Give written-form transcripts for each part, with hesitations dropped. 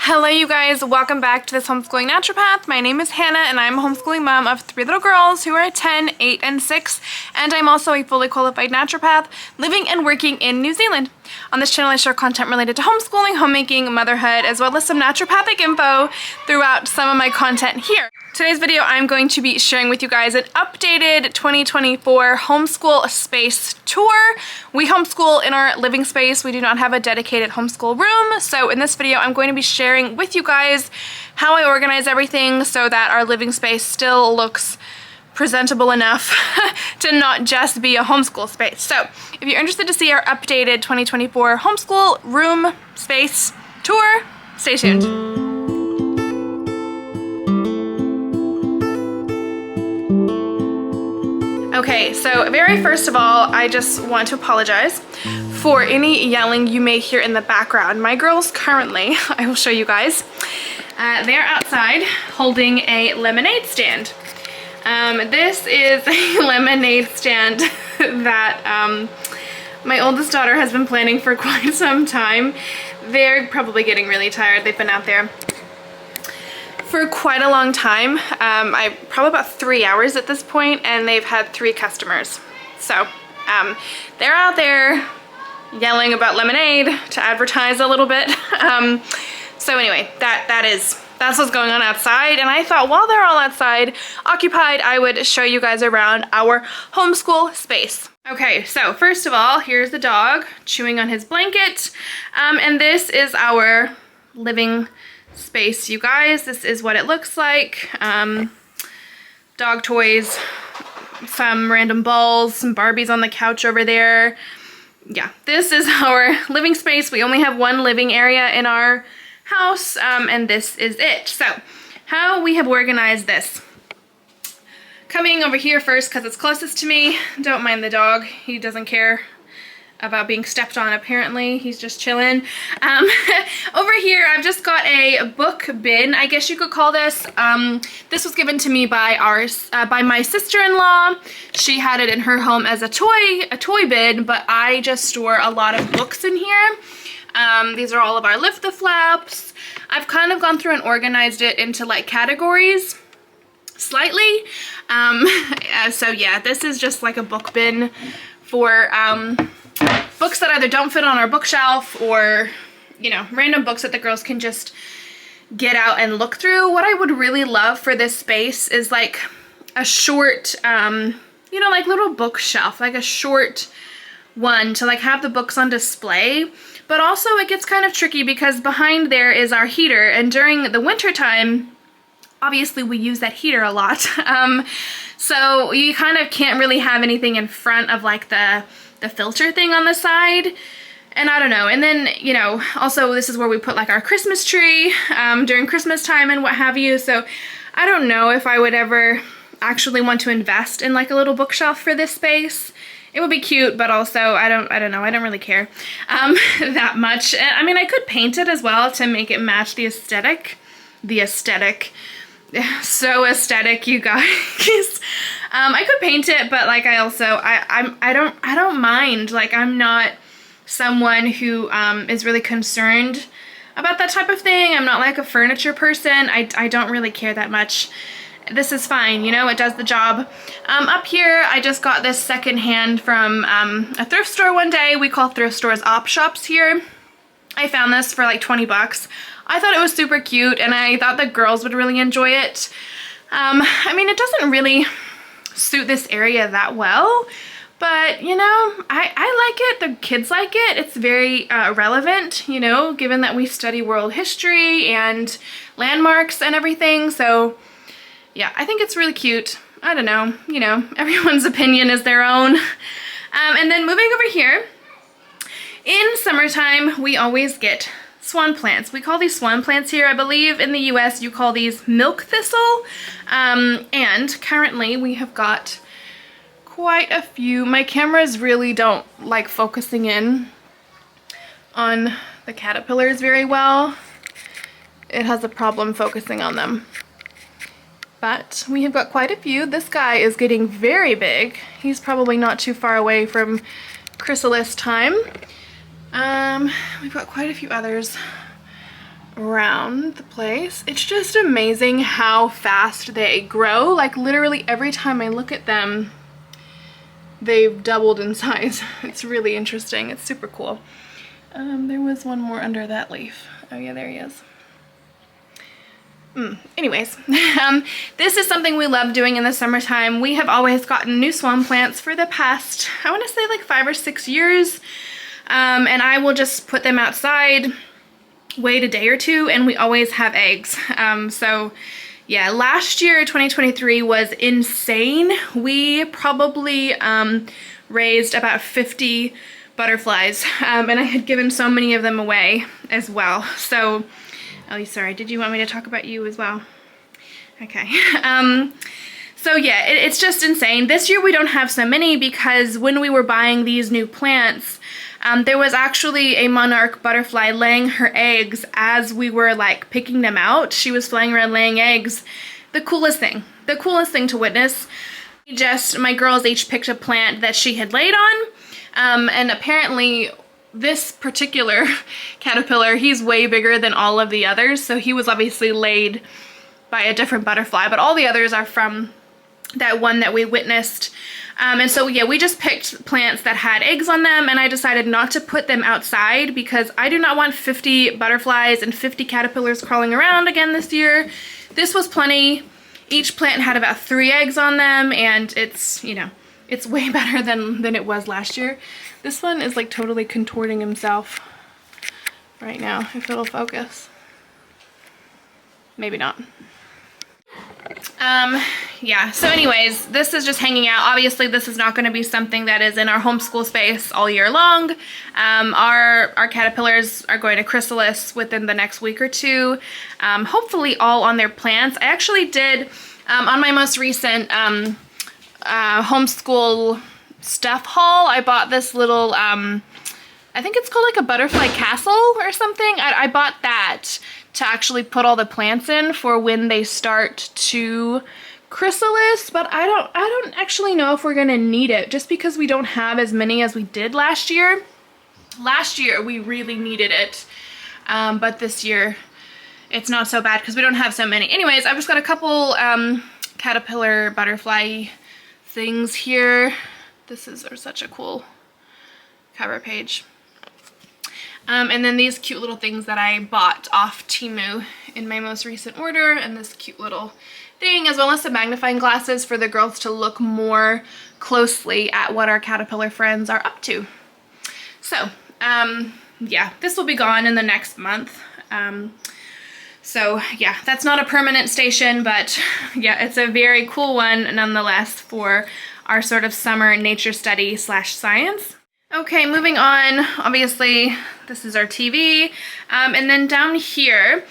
Hello you guys, welcome back to this Homeschooling Naturopath. My name is Hannah and I'm a homeschooling mom of 3 little girls who are 10, 8, and 6, and I'm also a fully qualified naturopath living and working in New Zealand. On this channel I share content related to homeschooling, homemaking, motherhood, as well as some naturopathic info throughout some of my content here. Today's video I'm going to be sharing with you guys an updated 2024 homeschool space tour. We homeschool in our living space. We do not have a dedicated homeschool room. So in this video I'm going to be sharing with you guys how I organize everything so that our living space still looks presentable enough to not just be a homeschool space. So if you're interested to see our updated 2024 homeschool room space tour, stay tuned. Okay, so very first of all, I just want to apologize for any yelling you may hear in the background. My girls currently, I will show you guys, they're outside holding a lemonade stand. This is a lemonade stand that my oldest daughter has been planning for quite some time. They're probably getting really tired. They've been out there for quite a long time. Probably about 3 hours at this point, and they've had 3 customers. So they're out there yelling about lemonade to advertise a little bit. So anyway, that's what's going on outside, and I thought while they're all outside occupied, I would show you guys around our homeschool space. Okay, so first of all, here's the dog chewing on his blanket, and this is our living space, you guys. This is what it looks like. Dog toys, some random balls, some Barbies on the couch over there. Yeah, this is our living space. We only have one living area in our house, and this is it. So how we have organized this. Coming over here first because it's closest to me. Don't mind the dog. He doesn't care about being stepped on, apparently. He's just chilling. Over here, I've just got a book bin, I guess you could call this. This was given to me by my sister-in-law. She had it in her home as a toy bin, but I just store a lot of books in here. These are all of our Lift the Flaps. I've kind of gone through and organized it into like categories slightly. So yeah, this is just like a book bin for books that either don't fit on our bookshelf or, you know, random books that the girls can just get out and look through. What I would really love for this space is like a short, you know, like little bookshelf, like a short one to like have the books on display. But also it gets kind of tricky because behind there is our heater, and during the winter time, obviously we use that heater a lot. So you kind of can't really have anything in front of like the filter thing on the side, and I don't know. And then, you know, also this is where we put like our Christmas tree during Christmas time and what have you. So I don't know if I would ever actually want to invest in like a little bookshelf for this space. It would be cute, but also I don't know, I don't really care that much. I mean, I could paint it as well to make it match the aesthetic. So aesthetic, you guys. I could paint it, but like I don't mind. Like, I'm not someone who is really concerned about that type of thing. I'm not like a furniture person. I don't really care that much. This is fine, you know, it does the job. Up here, I just got this secondhand from a thrift store one day. We call thrift stores op shops here. I found this for like 20 bucks. I thought it was super cute, and I thought the girls would really enjoy it. I mean, it doesn't really suit this area that well, but you know, I like it. The kids like it. It's very relevant, you know, given that we study world history and landmarks and everything. So yeah, I think it's really cute. I don't know, you know, everyone's opinion is their own. And then moving over here, in summertime, we always get swan plants. We call these swan plants here. I believe in the US you call these milk thistle. And currently we have got quite a few. My cameras really don't like focusing in on the caterpillars very well. It has a problem focusing on them. But we have got quite a few. This guy is getting very big. He's probably not too far away from chrysalis time. We've got quite a few others around the place. It's just amazing how fast they grow. Like literally every time I look at them, they've doubled in size. It's really interesting. It's super cool. There was one more under that leaf. Oh yeah, there he is. Anyways, this is something we love doing in the summertime. We have always gotten new swan plants for the past, I want to say like 5 or 6 years. And I will just put them outside, wait a day or two, and we always have eggs. So yeah, last year, 2023 was insane. We probably raised about 50 butterflies, and I had given so many of them away as well. So, oh, sorry, did you want me to talk about you as well? Okay. So yeah, it's just insane. This year we don't have so many because when we were buying these new plants, there was actually a monarch butterfly laying her eggs as we were like picking them out. She was flying around laying eggs. The coolest thing to witness. My girls each picked a plant that she had laid on, and apparently this particular caterpillar, he's way bigger than all of the others, so he was obviously laid by a different butterfly, but all the others are from that one that we witnessed. And so yeah, we just picked plants that had eggs on them, and I decided not to put them outside because I do not want 50 butterflies and 50 caterpillars crawling around again this year. This was plenty. Each plant had about 3 eggs on them, and it's, you know, it's way better than it was last year. This one is like totally contorting himself right now, if it'll focus. Maybe not. Yeah, so anyways, this is just hanging out. Obviously, this is not going to be something that is in our homeschool space all year long. Our caterpillars are going to chrysalis within the next week or two, hopefully all on their plants. I actually did, on my most recent homeschool stuff haul, I bought this little, I think it's called like a butterfly castle or something. I bought that to actually put all the plants in for when they start to chrysalis, but I don't actually know if we're gonna need it just because we don't have as many as we did last year. Last year we really needed it, but this year it's not so bad because we don't have so many. Anyways, I've just got a couple caterpillar butterfly things here. This is such a cool cover page. And then these cute little things that I bought off Temu in my most recent order, and this cute little thing, as well as some magnifying glasses for the girls to look more closely at what our caterpillar friends are up to. So, yeah, this will be gone in the next month. So yeah, that's not a permanent station, but yeah, it's a very cool one nonetheless for our sort of summer nature study / science. Okay, moving on. Obviously, this is our TV. And then down here,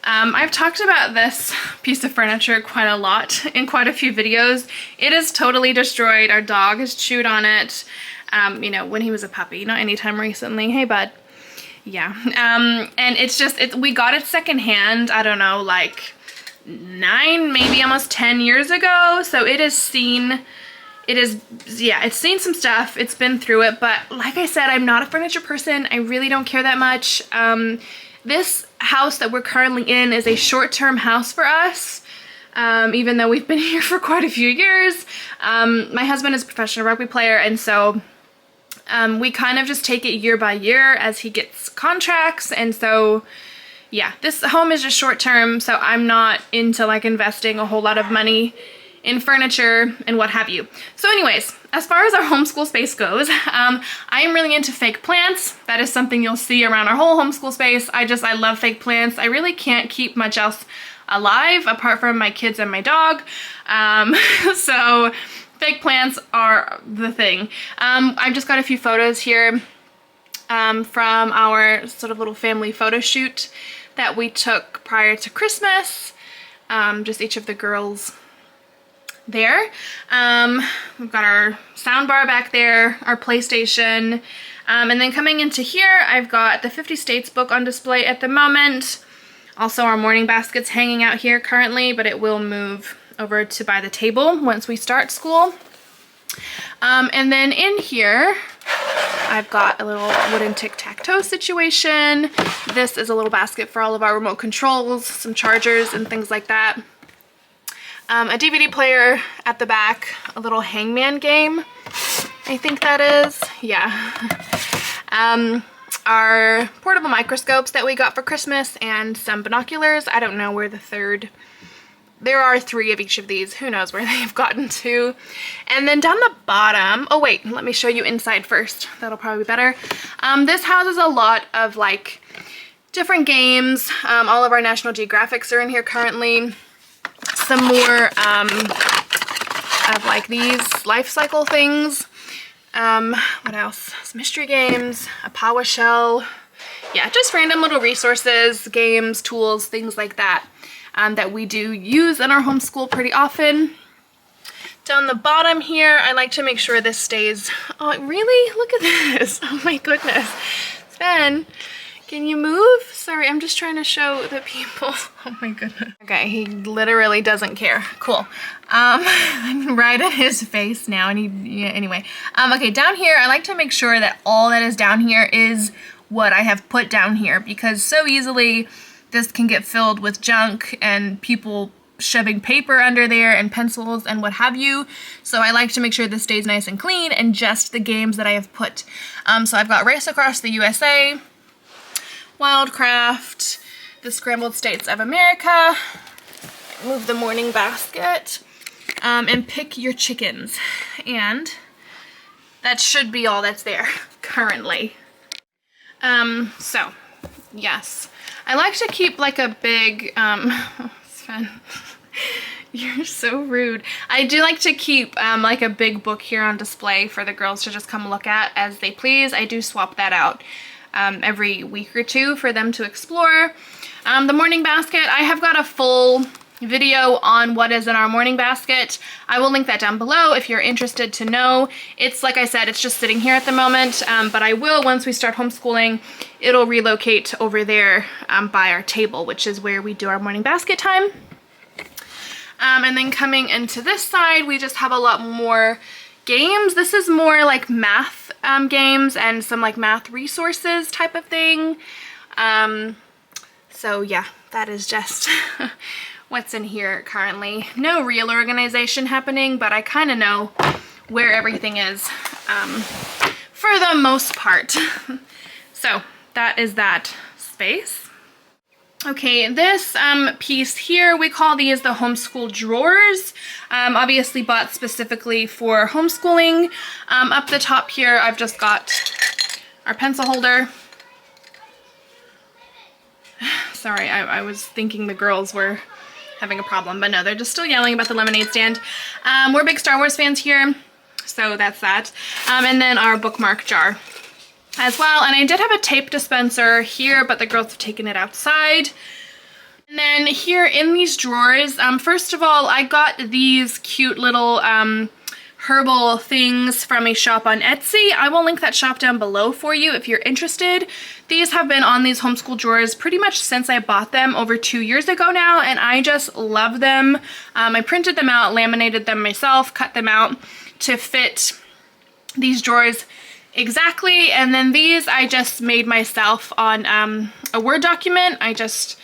I've talked about this piece of furniture quite a lot in quite a few videos. It is totally destroyed. Our dog has chewed on it, you know, when he was a puppy, not anytime recently. Hey, bud. Yeah. And it's just, we got it secondhand, I don't know, like 9, maybe almost 10 years ago. So it has seen... it's seen some stuff, it's been through it, but like I said, I'm not a furniture person. I really don't care that much. This house that we're currently in is a short-term house for us, even though we've been here for quite a few years. My husband is a professional rugby player, and so we kind of just take it year by year as he gets contracts, and so yeah, this home is just short-term, so I'm not into like investing a whole lot of money in furniture and what have you. So anyways, as far as our homeschool space goes, I am really into fake plants. That is something you'll see around our whole homeschool space. I love fake plants. I really can't keep much else alive apart from my kids and my dog. So fake plants are the thing. I've just got a few photos here from our sort of little family photo shoot that we took prior to Christmas. Just each of the girls there. We've got our sound bar back there, our PlayStation, and then coming into here, I've got the 50 States book on display at the moment. Also, our morning basket's hanging out here currently, but it will move over to by the table once we start school. And then in here, I've got a little wooden tic-tac-toe situation. This is a little basket for all of our remote controls, some chargers and things like that. A DVD player at the back, a little hangman game, I think that is, yeah. Our portable microscopes that we got for Christmas and some binoculars. I don't know where the third, there are 3 of each of these. Who knows where they've gotten to. And then down the bottom, oh wait, let me show you inside first. That'll probably be better. This houses a lot of like different games. All of our National Geographics are in here currently. Some more of like these life cycle things. What else? Some mystery games, a power shell. Yeah, just random little resources, games, tools, things like that, that we do use in our homeschool pretty often. Down the bottom here, I like to make sure this stays, oh really? Look at this, oh my goodness. Sven, can you move? Sorry, I'm just trying to show the people. Oh my goodness. Okay, he literally doesn't care. Cool. I'm right at his face now, and yeah, anyway. Okay, down here, I like to make sure that all that is down here is what I have put down here, because so easily this can get filled with junk and people shoving paper under there and pencils and what have you. So I like to make sure this stays nice and clean and just the games that I have put. So I've got Race Across the USA, Wildcraft, the Scrambled States of America, move the morning basket, and pick your chickens. And that should be all that's there currently. So yes, I like to keep like a big, Sven, you're so rude. I do like to keep like a big book here on display for the girls to just come look at as they please. I do swap that out every week or two for them to explore. The morning basket, I have got a full video on what is in our morning basket. I will link that down below if you're interested to know. It's like I said, it's just sitting here at the moment, but I will, once we start homeschooling, it'll relocate over there by our table, which is where we do our morning basket time. And then coming into this side, we just have a lot more games. This is more like math games and some like math resources type of thing. So yeah, that is just what's in here currently. No real organization happening, but I kind of know where everything is for the most part. So that is that space. Okay, this piece here, we call these the Homeschool Drawers. Obviously bought specifically for homeschooling. Up the top here, I've just got our pencil holder. Sorry, I was thinking the girls were having a problem, but no, they're just still yelling about the lemonade stand. We're big Star Wars fans here, so that's that. And then our bookmark jar as well. And I did have a tape dispenser here, but the girls have taken it outside. And then here in these drawers, first of all, I got these cute little herbal things from a shop on Etsy. I will link that shop down below for you if you're interested. These have been on these homeschool drawers pretty much since I bought them over 2 years ago now, and I just love them. I printed them out, laminated them myself, cut them out to fit these drawers exactly. And then these I just made myself on a Word document. I just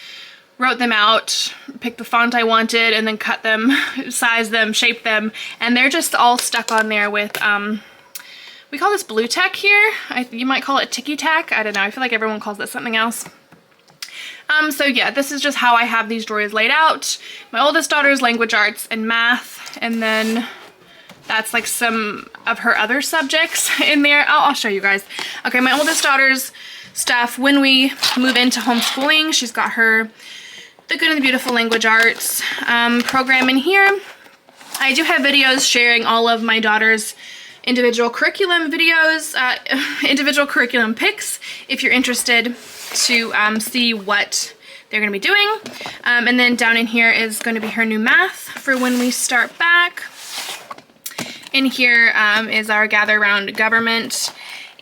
wrote them out, picked the font I wanted, and then cut them, sized them, shaped them, and they're just all stuck on there with, we call this blue tack here. You might call it ticky tack. I don't know. I feel like everyone calls it something else. So yeah, this is just how I have these drawers laid out. My oldest daughter's language arts and math, and then that's like some of her other subjects in there. I'll show you guys. Okay, my oldest daughter's stuff, when we move into homeschooling, she's got her The Good and the Beautiful language arts program in here. I do have videos sharing all of my daughter's individual curriculum videos, individual curriculum pics, if you're interested to see what they're going to be doing. And then down in here is going to be her new math for when we start back. In here is our Gather Around Government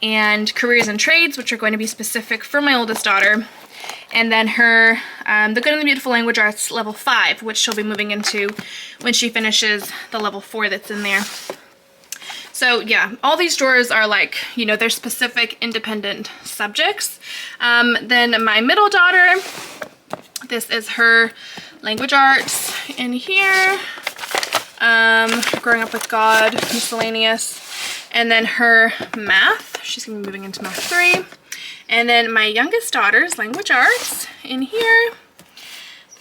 and Careers and Trades, which are going to be specific for my oldest daughter. And then her The Good and the Beautiful Language Arts Level 5, which she'll be moving into when she finishes the Level 4 that's in there. So yeah, all these drawers are like, you know, they're specific independent subjects. Then my middle daughter, this is her language arts in here. Growing up with God, miscellaneous. And then her math, she's gonna be moving into math 3. And then my youngest daughter's language arts in here.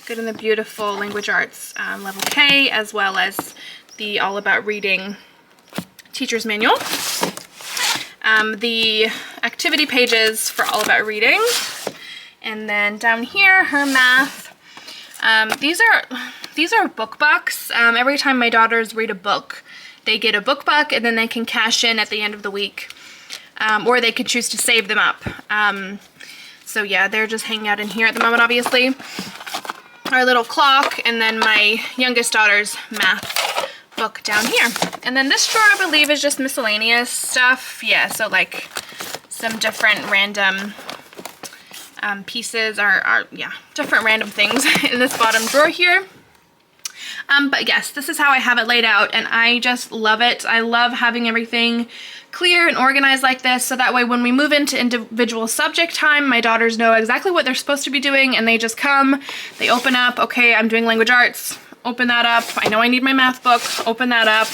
Good and the beautiful language arts level K, as well as the All About Reading teacher's manual. The activity pages for All About Reading. And then down here, her math. These are book bucks. Every time my daughters read a book, they get a book buck, and then they can cash in at the end of the week. Or they could choose to save them up. So yeah, they're just hanging out in here at the moment, obviously. Our little clock, and then my youngest daughter's math book down here. And then this drawer, I believe, is just miscellaneous stuff. Yeah, so like some different random pieces are yeah, different random things in this bottom drawer here. But yes, this is how I have it laid out, and I just love it. I love having everything clear and organized like this, so that way when we move into individual subject time, my daughters know exactly what they're supposed to be doing, and they just come, they open up, okay, I'm doing language arts, open that up, I know I need my math book, open that up,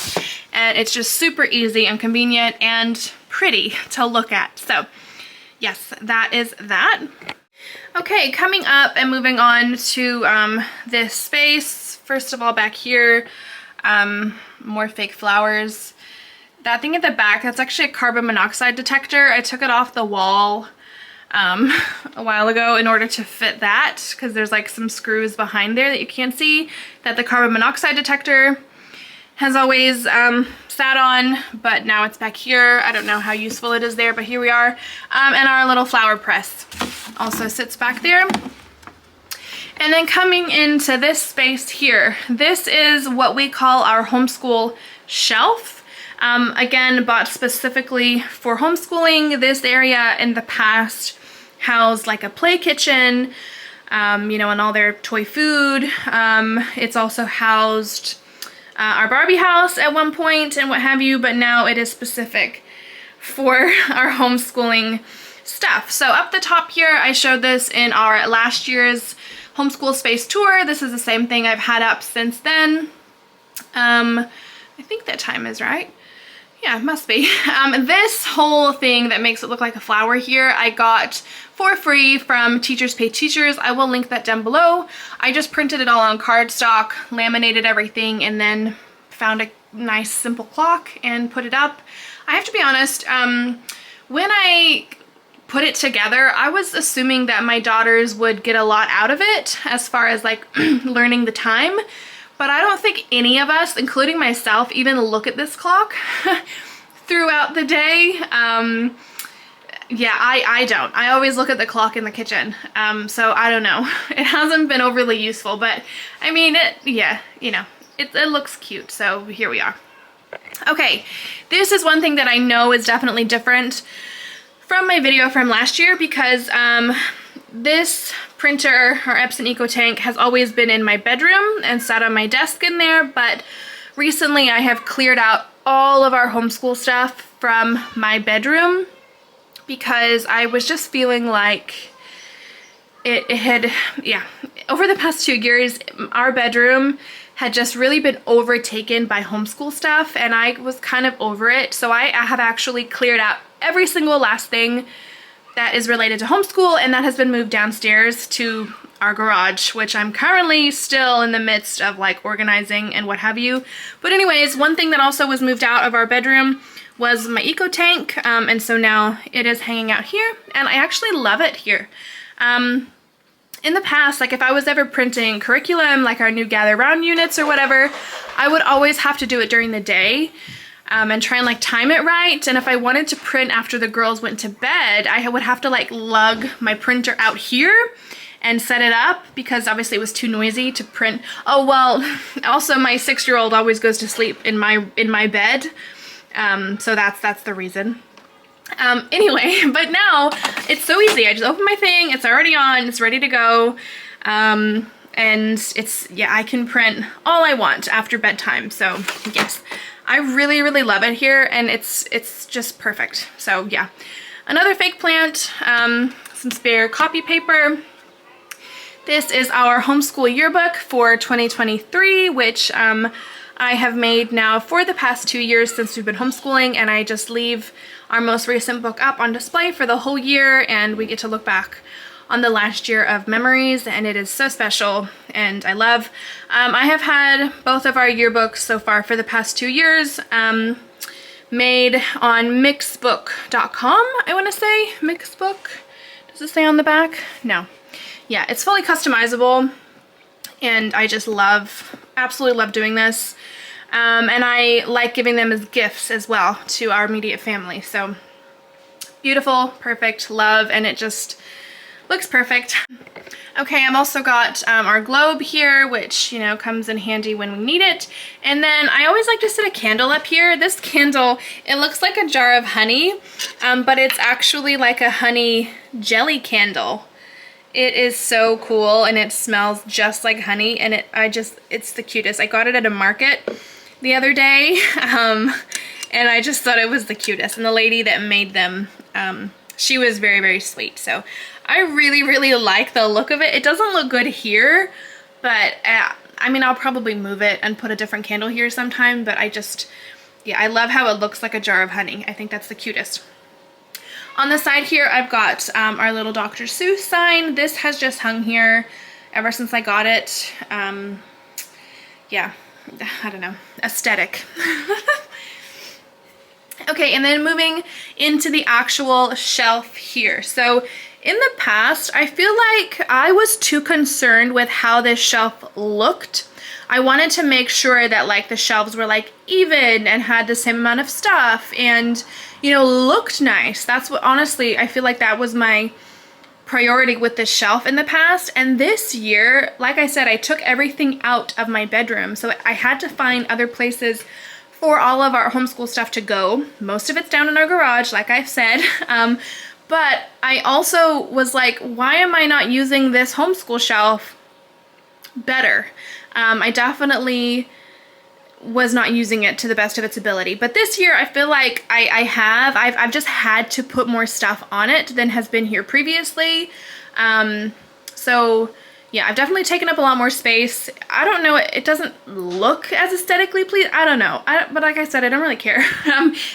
and it's just super easy and convenient and pretty to look at. So yes, that is that. Okay, coming up and moving on to this space. First of all, back here, more fake flowers. That thing at the back, that's actually a carbon monoxide detector. I took it off the wall a while ago in order to fit that, because there's like some screws behind there that you can't see that the carbon monoxide detector has always sat on, but now it's back here. I don't know how useful it is there, but here we are. And our little flower press also sits back there. And then coming into this space here, this is what we call our homeschool shelf. Again, bought specifically for homeschooling. This area in the past housed like a play kitchen, you know, and all their toy food. It's also housed our Barbie house at one point and what have you, but now it is specific for our homeschooling stuff. So up the top here, I showed this in our last year's Homeschool Space Tour. This is the same thing I've had up since then. I think that time is right. Yeah, it must be. This whole thing that makes it look like a flower here, I got for free from Teachers Pay Teachers. I will link that down below. I just printed it all on cardstock, laminated everything, and then found a nice simple clock and put it up. I have to be honest, when I put it together, I was assuming that my daughters would get a lot out of it as far as like learning the time, but I don't think any of us, including myself, even look at this clock throughout the day. Yeah, I don't. I always look at the clock in the kitchen, so I don't know. It hasn't been overly useful, but I mean, yeah, you know, it looks cute, so here we are. Okay, this is one thing that I know is definitely different from my video from last year, because this printer, our Epson EcoTank, has always been in my bedroom and sat on my desk in there, but recently I have cleared out all of our homeschool stuff from my bedroom because I was just feeling like it had, yeah, over the past 2 years, our bedroom had just really been overtaken by homeschool stuff, and I was kind of over it. So I have actually cleared out every single last thing that is related to homeschool, and that has been moved downstairs to our garage, which I'm currently still in the midst of like organizing and what have you. But anyways, one thing that also was moved out of our bedroom was my EcoTank, and so now it is hanging out here, and I actually love it here. In the past, like if I was ever printing curriculum, like our new Gather Round units or whatever, I would always have to do it during the day and try and like time it right. And if I wanted to print after the girls went to bed, I would have to like lug my printer out here and set it up because obviously it was too noisy to print. Oh, well, also my 6-year-old always goes to sleep in my bed. So that's the reason. Anyway, but now it's so easy. I just open my thing, it's already on, it's ready to go. And it's, yeah, I can print all I want after bedtime. So yes, I really, really love it here, and it's just perfect. So yeah, another fake plant, some spare copy paper. This is our homeschool yearbook for 2023, which I have made now for the past 2 years since we've been homeschooling, and I just leave our most recent book up on display for the whole year, and we get to look back on the last year of memories, and it is so special and I love. I have had both of our yearbooks so far for the past 2 years made on mixbook.com. I want to say Mixbook. Does it say on the back? No. Yeah, it's fully customizable, and I just absolutely love doing this. And I like giving them as gifts as well to our immediate family. So beautiful, perfect, love, and it just looks perfect. Okay, I've also got our globe here, which, you know, comes in handy when we need it. And then I always like to set a candle up here. This candle, it looks like a jar of honey, but it's actually like a honey jelly candle. It is so cool, and it smells just like honey, and it's the cutest. I got it at a market the other day, and I just thought it was the cutest. And the lady that made them, she was very, very sweet. So I really, really like the look of it. It doesn't look good here, but I mean, I'll probably move it and put a different candle here sometime, but yeah, I love how it looks like a jar of honey. I think that's the cutest. On the side here, I've got our little Dr. Seuss sign. This has just hung here ever since I got it. Yeah, I don't know, aesthetic. Okay, and then moving into the actual shelf here. So in the past, I feel like I was too concerned with how this shelf looked. I wanted to make sure that like the shelves were like even and had the same amount of stuff and, you know, looked nice. That's what, honestly, I feel like that was my priority with this shelf in the past. And this year, like I said, I took everything out of my bedroom. So I had to find other places for all of our homeschool stuff to go. Most of it's down in our garage, like I've said. But I also was like, why am I not using this homeschool shelf better? I definitely was not using it to the best of its ability. But this year, I feel like I've just had to put more stuff on it than has been here previously. So yeah, I've definitely taken up a lot more space. I don't know, it doesn't look as aesthetically pleasing. I don't know, but like I said, I don't really care.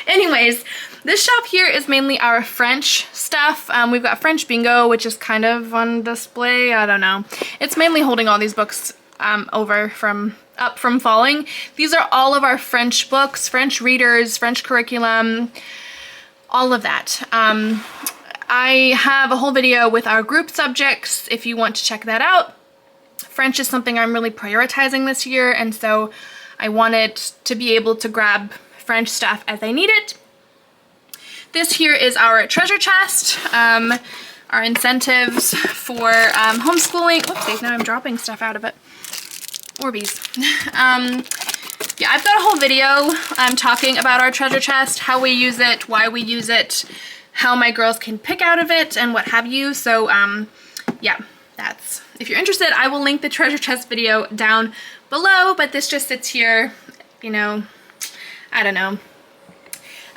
Anyways, this shelf here is mainly our French stuff. We've got French Bingo, which is kind of on display. I don't know. It's mainly holding all these books up from falling. These are all of our French books, French readers, French curriculum, all of that. I have a whole video with our group subjects if you want to check that out. French is something I'm really prioritizing this year, and so I wanted to be able to grab French stuff as I need it. This here is our treasure chest, our incentives for homeschooling. Whoopsies, now I'm dropping stuff out of it. Orbeez. Yeah, I've got a whole video talking about our treasure chest, how we use it, why we use it, how my girls can pick out of it, and what have you. So yeah, if you're interested, I will link the treasure chest video down below, but this just sits here, you know, I don't know.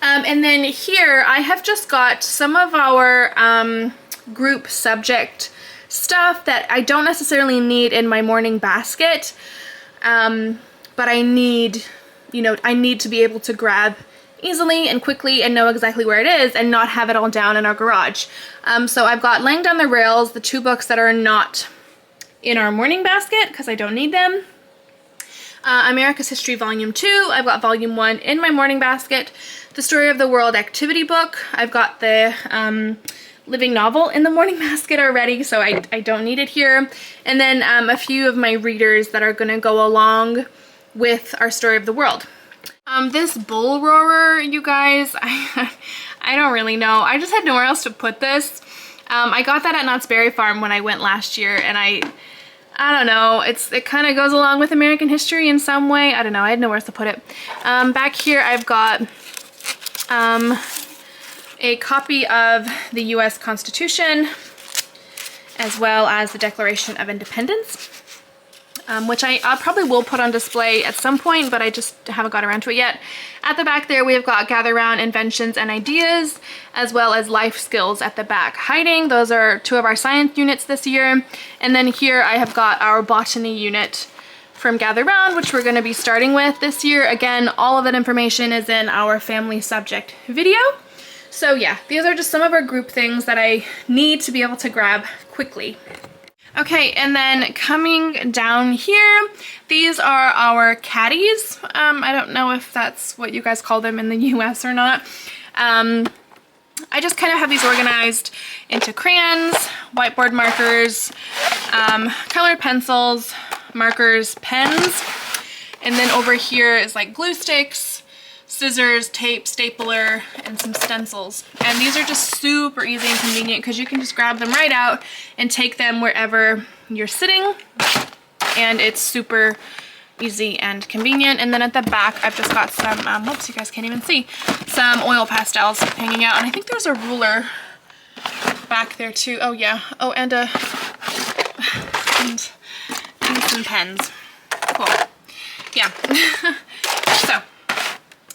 And then here I have just got some of our group subject stuff that I don't necessarily need in my morning basket, but I need, you know, I need to be able to grab easily and quickly and know exactly where it is and not have it all down in our garage. So I've got Laying Down the Rails, the 2 books that are not in our morning basket because I don't need them. America's History Volume 2, I've got Volume 1 in my morning basket. The Story of the World activity book, I've got the living novel in the morning basket already, so I don't need it here. And then a few of my readers that are gonna go along with our Story of the World. This bull roarer, you guys, I don't really know. I just had nowhere else to put this. I got that at Knott's Berry Farm when I went last year, and I don't know, it kind of goes along with American history in some way. I don't know, I had nowhere else to put it. Back here I've got a copy of the US Constitution, as well as the Declaration of Independence. which I probably will put on display at some point, but I just haven't got around to it yet. At the back there, we have got Gather Round Inventions and Ideas, as well as Life Skills at the back. Hiding, those are 2 of our science units this year. And then here I have got our botany unit from Gather Round, which we're going to be starting with this year. Again, all of that information is in our family subject video. So yeah, these are just some of our group things that I need to be able to grab quickly. Okay, and then coming down here, these are our caddies. I don't know if that's what you guys call them in the US or not. I just kind of have these organized into crayons, whiteboard markers, colored pencils, markers, pens, and then over here is like glue sticks, scissors, tape, stapler, and some stencils. And these are just super easy and convenient because you can just grab them right out and take them wherever you're sitting, and it's super easy and convenient. And then at the back I've just got some, whoops, you guys can't even see, some oil pastels hanging out, and I think there's a ruler back there too. Oh yeah, oh, and some pens. Cool. Yeah. So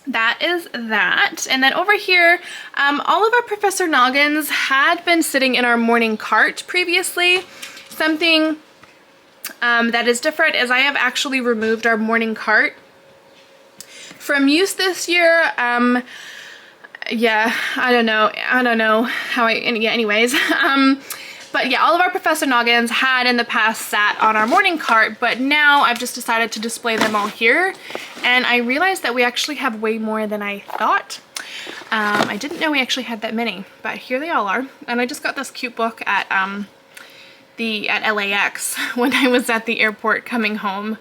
that is that. And then over here, all of our Professor Noggins had been sitting in our morning cart previously. Something that is different is I have actually removed our morning cart from use this year. Yeah, I don't know how yeah, anyways. But yeah, all of our Professor Noggins had in the past sat on our morning cart, but now I've just decided to display them all here. And I realized that we actually have way more than I thought. I didn't know we actually had that many, but here they all are. And I just got this cute book at LAX when I was at the airport coming home.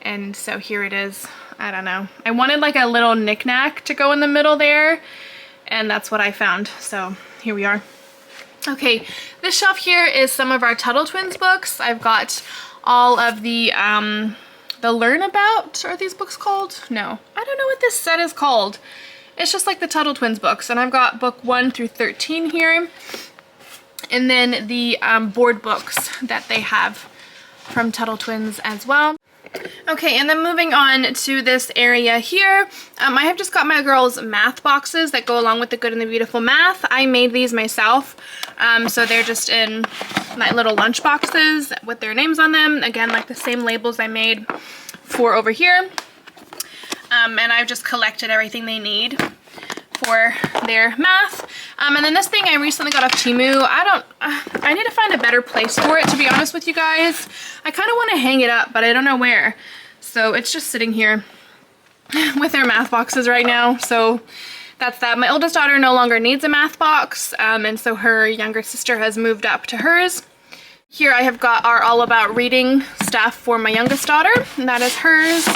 And so here it is. I don't know. I wanted like a little knickknack to go in the middle there, and that's what I found. So here we are. Okay, this shelf here is some of our Tuttle Twins books. I've got all of the Learn About, are these books called? No, I don't know what this set is called. It's just like the Tuttle Twins books, and I've got book 1 through 13 here. And then the board books that they have from Tuttle Twins as well. Okay, and then moving on to this area here, I have just got my girls' math boxes that go along with the Good and the Beautiful math. I made these myself, so they're just in my little lunch boxes with their names on them. Again, like the same labels I made for over here. And I've just collected everything they need for their math. And then this thing I recently got off Temu. I need to find a better place for it, to be honest with you guys. I kind of want to hang it up, but I don't know where. So it's just sitting here with their math boxes right now. So that's that. My oldest daughter no longer needs a math box, and so her younger sister has moved up to hers. Here I have got our All About Reading stuff for my youngest daughter, and that is hers.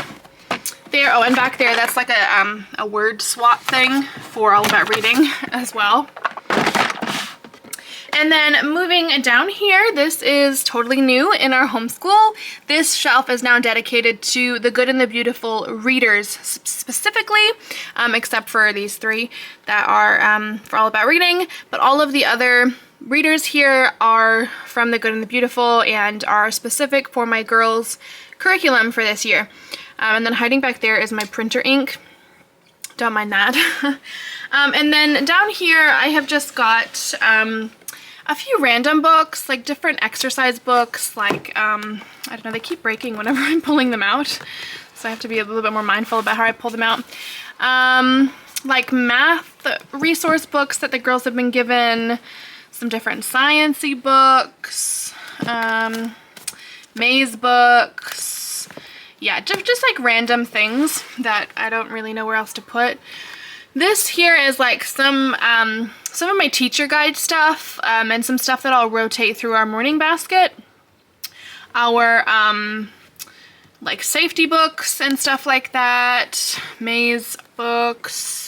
There, oh, and back there, that's like a word swap thing for All About Reading as well. And then moving down here, this is totally new in our homeschool. This shelf is now dedicated to the Good and the Beautiful readers specifically, except for these 3 that are for All About Reading. But all of the other readers here are from the Good and the Beautiful and are specific for my girls' curriculum for this year. And then hiding back there is my printer ink. Don't mind that. And then down here I have just got a few random books, like different exercise books, like, I don't know, they keep breaking whenever I'm pulling them out. So I have to be a little bit more mindful about how I pull them out. Like math resource books that the girls have been given, some different science-y books, maze books. Yeah, just like random things that I don't really know where else to put. This here is like some of my teacher guide stuff, and some stuff that I'll rotate through our morning basket. Our like safety books and stuff like that, maze books.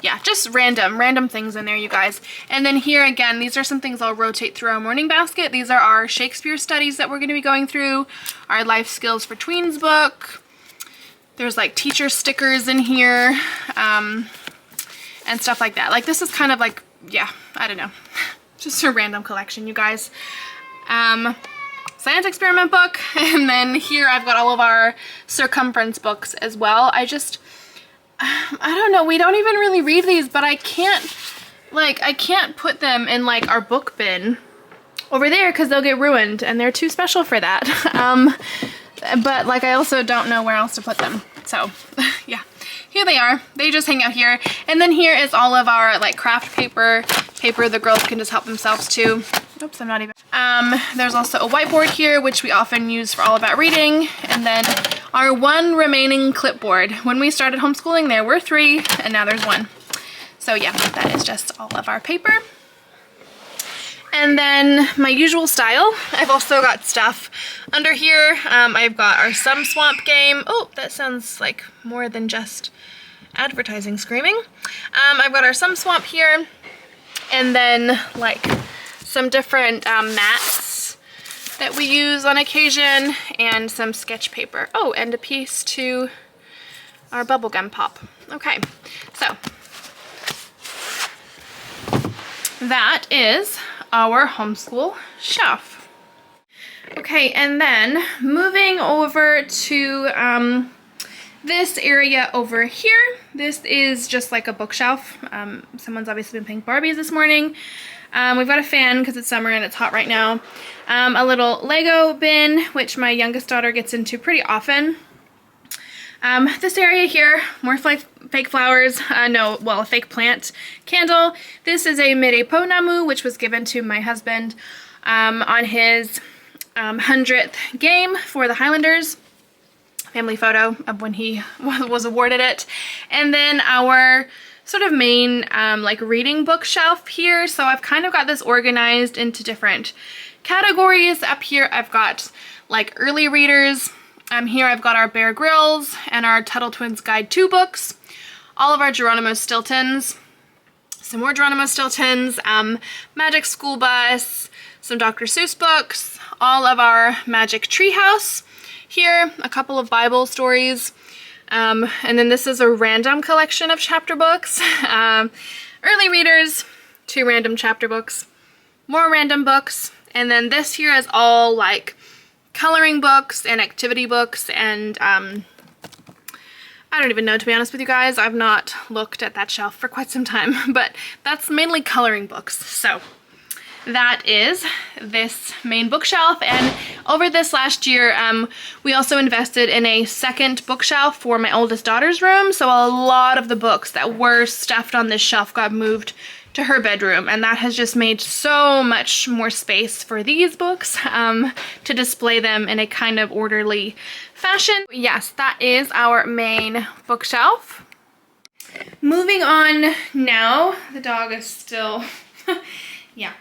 Yeah, just random things in there, you guys. And then here again, these are some things I'll rotate through our morning basket. These are our Shakespeare studies that we're going to be going through, our Life Skills for Tweens book. There's like teacher stickers in here, and stuff like that. Like this is kind of like, yeah, I don't know, just a random collection, you guys. So science experiment book. And then here I've got all of our circumference books as well. I don't know, we don't even really read these, but I can't put them in like our book bin over there because they'll get ruined and they're too special for that. But like I also don't know where else to put them. So yeah, here they are. They just hang out here. And then here is all of our like craft paper the girls can just help themselves to. Oops, I'm not even. There's also a whiteboard here, which we often use for all of our reading. And then our one remaining clipboard. When we started homeschooling, there were 3, and now there's 1. So yeah, that is just all of our paper. And then my usual style, I've also got stuff under here. I've got our Sum Swamp game. Oh, that sounds like more than just advertising screaming. I've got our Sum Swamp here, and then like some different mats that we use on occasion, and some sketch paper. Oh, and a piece to our bubblegum pop. Okay, so that is our homeschool shelf. Okay, and then moving over to this area over here. This is just like a bookshelf. Someone's obviously been playing Barbies this morning. We've got a fan because it's summer and it's hot right now. A little Lego bin, which my youngest daughter gets into pretty often. This area here, more fake flowers, a fake plant candle. This is a Mireponamu, which was given to my husband on his 100th game for the Highlanders. Family photo of when he was awarded it. And then our sort of main like reading bookshelf here. So I've kind of got this organized into different categories. Up here I've got like early readers. Here I've got our Bear Grylls and our Tuttle Twins Guide 2 books, all of our Geronimo Stiltons, some more Geronimo Stiltons, Magic School Bus, some Dr. Seuss books, all of our Magic Treehouse. Here, a couple of Bible stories, and then this is a random collection of chapter books. Early readers, 2 random chapter books, more random books, and then this here is all like coloring books and activity books, and I don't even know, to be honest with you guys. I've not looked at that shelf for quite some time, but that's mainly coloring books. So that is this main bookshelf. And over this last year, we also invested in a second bookshelf for my oldest daughter's room. So a lot of the books that were stuffed on this shelf got moved to her bedroom, and that has just made so much more space for these books to display them in a kind of orderly fashion. Yes, that is our main bookshelf. Moving on now, the dog is still yeah.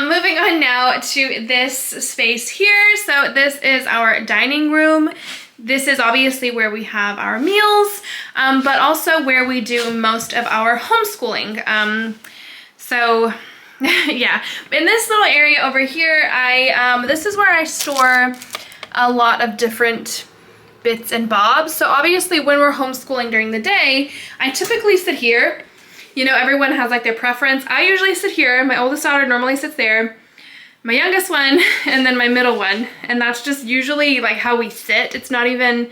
Moving on now to this space here. So this is our dining room. This is obviously where we have our meals, but also where we do most of our homeschooling. So yeah, in this little area over here, this is where I store a lot of different bits and bobs. So obviously when we're homeschooling during the day, I typically sit here. You know, everyone has like their preference. I usually sit here. My oldest daughter normally sits there, my youngest one, and then my middle one. And that's just usually like how we sit. It's not even,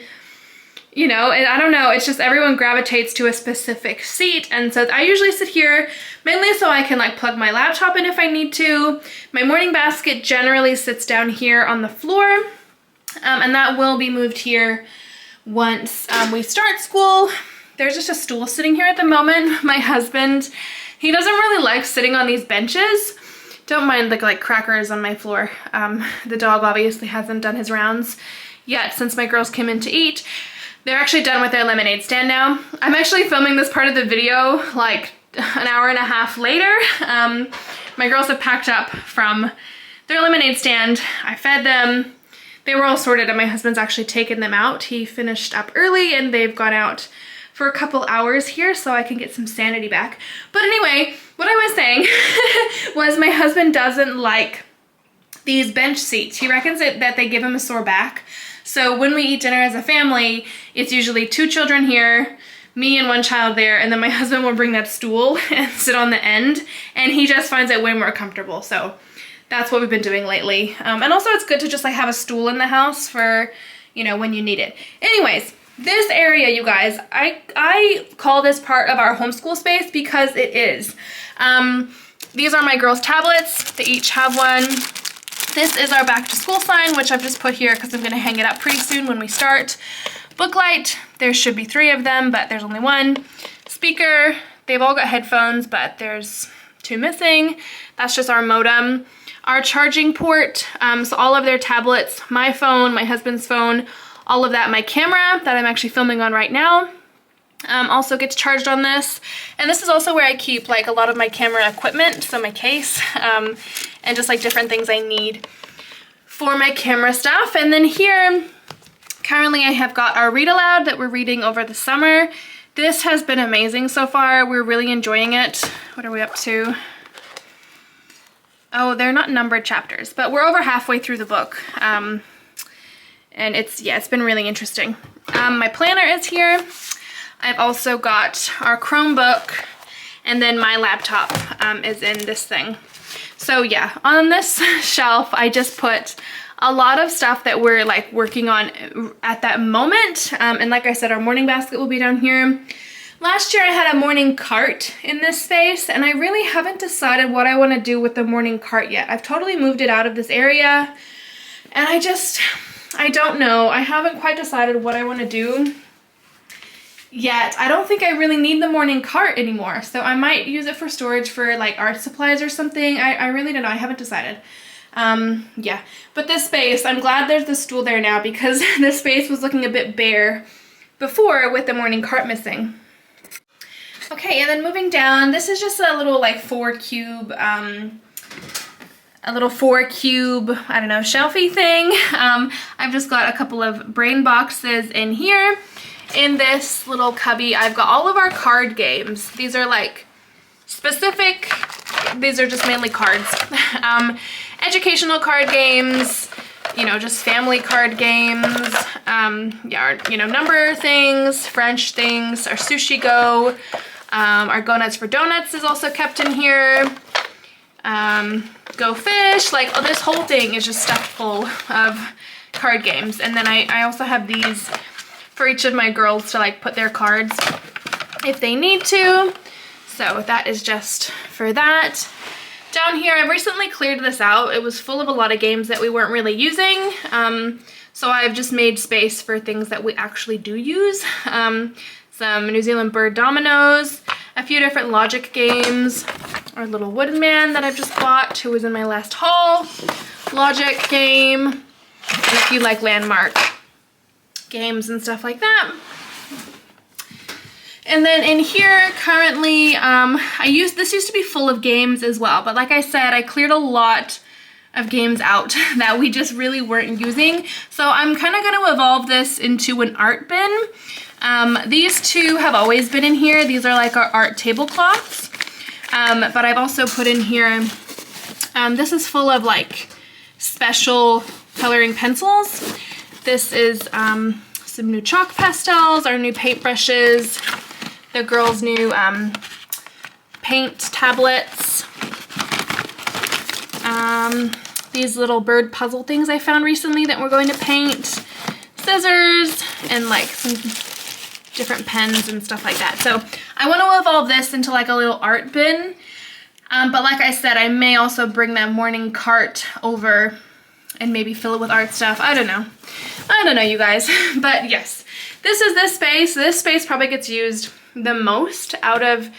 you know, and I don't know, it's just everyone gravitates to a specific seat. And so I usually sit here mainly so I can like plug my laptop in if I need to. My morning basket generally sits down here on the floor, and that will be moved here once we start school. There's just a stool sitting here at the moment. My husband, he doesn't really like sitting on these benches. Don't mind the like crackers on my floor. The dog obviously hasn't done his rounds yet since my girls came in to eat. They're actually done with their lemonade stand now. I'm actually filming this part of the video like an hour and a half later. My girls have packed up from their lemonade stand. I fed them. They were all sorted and my husband's actually taken them out. He finished up early and they've gone out for a couple hours here so I can get some sanity back. But anyway, what I was saying was my husband doesn't like these bench seats. He reckons that they give him a sore back. So when we eat dinner as a family, it's usually 2 children here, me and 1 child there, and then my husband will bring that stool and sit on the end, and he just finds it way more comfortable. So that's what we've been doing lately. And also it's good to just like have a stool in the house for, you know, when you need it. Anyways, this area, you guys, I call this part of our homeschool space because it is. These are my girls' tablets. They each have one. This is our back to school sign, which I've just put here because I'm gonna hang it up pretty soon when we start. Booklight, there should be 3 of them, but there's only 1. Speaker, they've all got headphones, but there's 2 missing. That's just our modem. Our charging port, so all of their tablets, my phone, my husband's phone, all of that, my camera that I'm actually filming on right now, also gets charged on this. And this is also where I keep like a lot of my camera equipment, so my case, and just like different things I need for my camera stuff. And then here, currently I have got our read aloud that we're reading over the summer. This has been amazing so far. We're really enjoying it. What are we up to? Oh, they're not numbered chapters, but we're over halfway through the book. And it's been really interesting. My planner is here. I've also got our Chromebook, and then my laptop is in this thing. So yeah, on this shelf, I just put a lot of stuff that we're like working on at that moment. And like I said, our morning basket will be down here. Last year I had a morning cart in this space, and I really haven't decided what I want to do with the morning cart yet. I've totally moved it out of this area, and I don't know. I haven't quite decided what I want to do yet. I don't think I really need the morning cart anymore, so I might use it for storage for like art supplies or something. I really don't know. I haven't decided. Yeah, but this space, I'm glad there's the stool there now because this space was looking a bit bare before with the morning cart missing. Okay, and then moving down, this is just a little like 4 cube, I don't know, shelfy thing. I've just got a couple of brain boxes in here. In this little cubby, I've got all of our card games. These are like specific, these are just mainly cards. Educational card games, you know, just family card games, yeah, you know, number things, French things, our sushi go, our Go Nuts for Donuts is also kept in here. Go Fish, like, oh, this whole thing is just stuffed full of card games. And then I also have these for each of my girls to like put their cards if they need to. So that is just for that. Down here, I've recently cleared this out. It was full of a lot of games that we weren't really using. So I've just made space for things that we actually do use. Some New Zealand bird dominoes, a few different logic games, our little wooden man that I've just bought, who was in my last haul, logic game, and a few like landmark games and stuff like that. And then in here currently, this used to be full of games as well, but like I said, I cleared a lot of games out that we just really weren't using. So I'm kind of going to evolve this into an art bin. These 2 have always been in here. These are like our art tablecloths. But I've also put in here, this is full of like special coloring pencils. This is some new chalk pastels, our new paintbrushes, the girls' new paint tablets, these little bird puzzle things I found recently that we're going to paint, scissors, and like some different pens and stuff like that. So I want to evolve this into like a little art bin, but like I said, I may also bring that morning cart over and maybe fill it with art stuff. I don't know, you guys. But yes, this is this space. This space probably gets used the most out of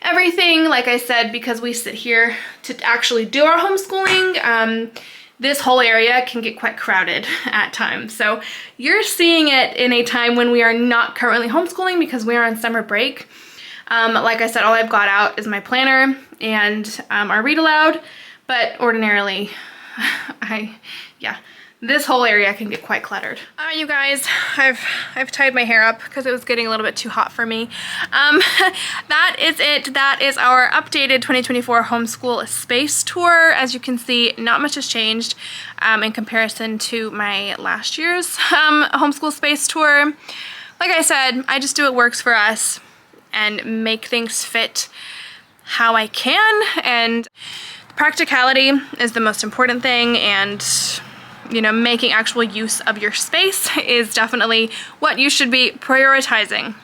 everything, like I said, because we sit here to actually do our homeschooling. This whole area can get quite crowded at times. So you're seeing it in a time when we are not currently homeschooling because we are on summer break. Like I said, all I've got out is my planner and our read aloud, but ordinarily, yeah, this whole area can get quite cluttered. All right, you guys, I've tied my hair up because it was getting a little bit too hot for me. That is it. That is our updated 2024 homeschool space tour. As you can see, not much has changed in comparison to my last year's homeschool space tour. Like I said, I just do what works for us and make things fit how I can. And Practicality is the most important thing, and you know, making actual use of your space is definitely what you should be prioritizing.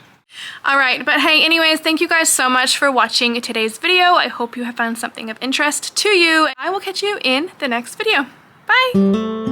All right, but hey, anyways, thank you guys so much for watching today's video. I hope you have found something of interest to you. I will catch you in the next video. Bye.